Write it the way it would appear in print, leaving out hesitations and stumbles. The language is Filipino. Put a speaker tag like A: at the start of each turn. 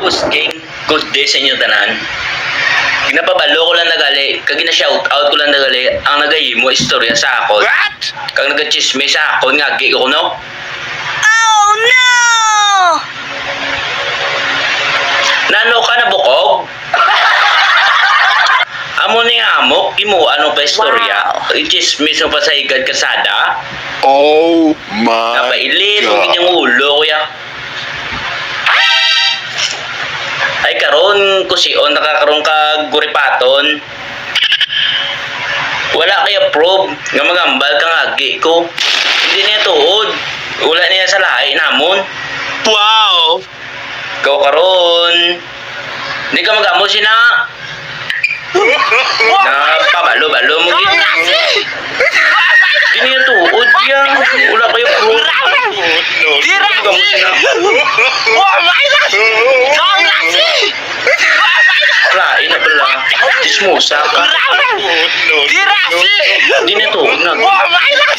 A: Busking, good day sa inyo tanan. Ginapabalo ko lang nagali, kag gina-shout out ko lang nagali ang nagahimo istorya sa akon.
B: What?
A: Kag nagachisme sa akon nga gi ko no.
B: Oh no!
A: Nano ka na bukog? Amo ni amok, imo ano pa istorya? Ichismis mo pa sa higad kasada?
C: Oh my
A: Napailit mo
C: God.
A: ginyang ulo kuya. Ay karon ko si on nakakaroon ka guripaton. Wala kaya proof nga magambal kang agi ko. Hindi niya tuod. Wala niya sa lahi namon.
B: Wow!
A: Ikaw karon. Hindi ka magamo sina. Na pabalo-balo mo gid. Hindi niya tuod yan. Wala kaya proof. Magamo sina.
B: Oh my God! Kang nasi!
A: Lain na pala. Dismusa ka.
B: Dirasi!
A: Hindi niya tuod na.
B: Oh my God!